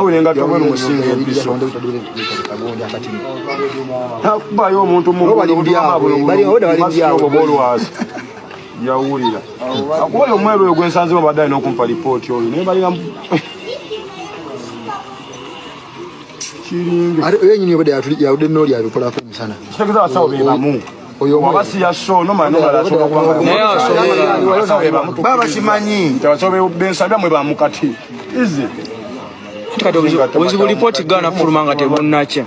Wenga tobwe musinga ebiso takubayo omuntu mubalimbyawo yawulira akubayo omweru oyo gwensanzemo baddaye n'okumpa lipooti oyo naye balina kiringe yenyini obadde yawudde nooli abikolako omusana kitegeeza abasawo be bamu wabasi yaso baba bakimanyi nti abasawo bensabya mwe bamukati ize obuzibu lipooti gaana fuluma nga tebunnakya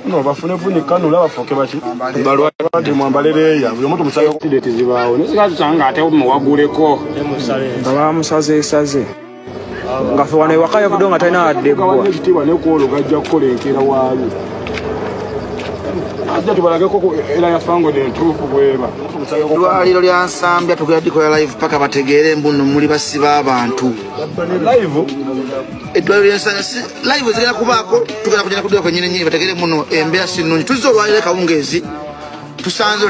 no bafune vunikanula bafoke baki balwadde mwambalereeya buli omu tumusayo tideti zibaawo nezigatusanga ate muwaguleko nga bamusazeesaze nga fe wano ewaka yavudde nga talina waddebwa ekitiibwa nekwolo gajja kukola enkeera waayo ajja tubalageko era yafango nentuufu bweba eddwaliro lya Nsambya tugenda likola live paka bategeere mbuno muli basiba abantu live eddwaliro lya Nsambya live zigenda kubaako tugenda kujja kudduka kwennyini nnyini bategeere mbuno embeera si nnungi tuzze olwaliro kawungeezi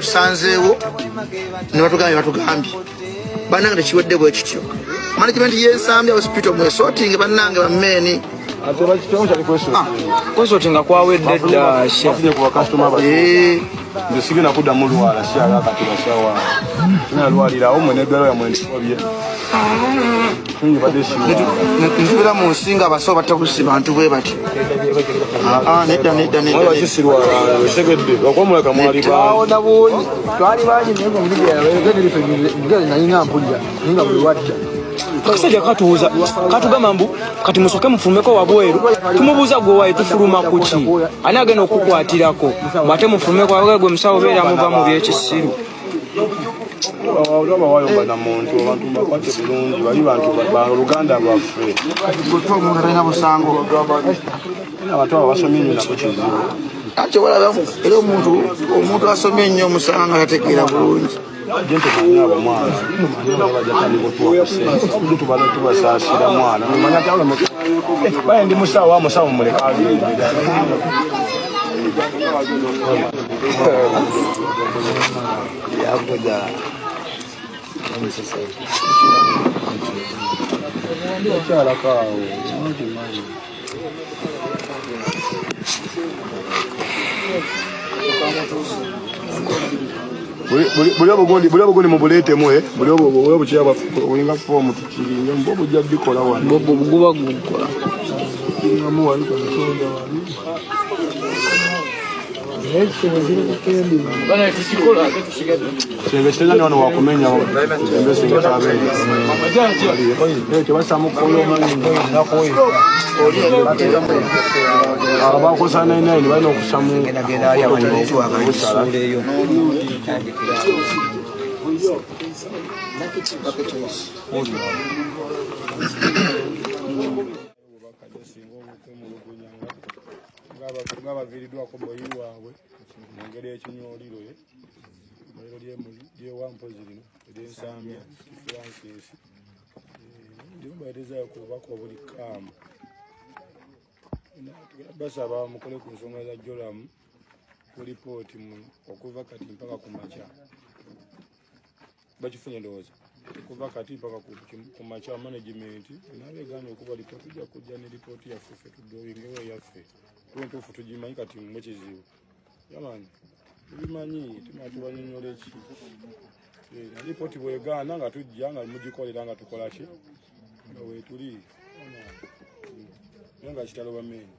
tusanzeewo ne batugambye bannange tekiwedde bwe kityo management y'Ensambya hospital mwesotinge bannange bammeeni kwesotinga kwawedde ddasha nze sigenda kuddamu lwala syala akati basyawa nalwalirawo mwe neddwaliro yamwe ndikobye ntubeera mu nsi nga abasawo batabusi bantu bwe batyo nedda twali bangi naye nayinga mpulira ninga buli wadda akasajja katuuza katugamba mbu kati musooke mufulumeko wabweru tumubuuza gwe waye tufuluma kuki ani agenda okukwatirako mwate mufulumeko wabweru gwe musawo beera muva mu byekisiru banamuntu abantu bakwate bulungi bali bantu baluganda lwaffe omuntu atalina busango abantu abo basomye nnyo nako kizibu ate walaba era omuntu asomye ennyo omusanga tategeera bulungi gentleman abamwana tubasaasira mwana baye ndi musawo amusawo muleka agende buli obugundi mubuleetemu buli obukyaba olinga foomu tukiringa mbobo ojja bikola wano guba gukola Senge kitenda ni wano wakumenya embe senge kyabeera tebasamukola abakosa 99 balina okusamu ng'abaviiriddwako boyi waabwe mu ngeri y'ekinyoliro lyewampozi lino ery'Ensambya Francis ndimubatezayo ku bubaka obuli kaamu basaba mukole ku nsonga za jolamu ku lipooti okuva kati mpaka ku makya bakifunye ndowooza kuva kati mpaka ku makya management nabeegaanye okuba lipooti tujja kujja ne lipooti yaffe ffe tudowingewo yaffe tuntuufu tugimanyi kati mwe kizibu yamanyi tubimanyi tumatubanyonyola eki lipooti bwegaana nga tujja nga mugikolera nga tukola ki nga weetuli naye nga kitalo bameeni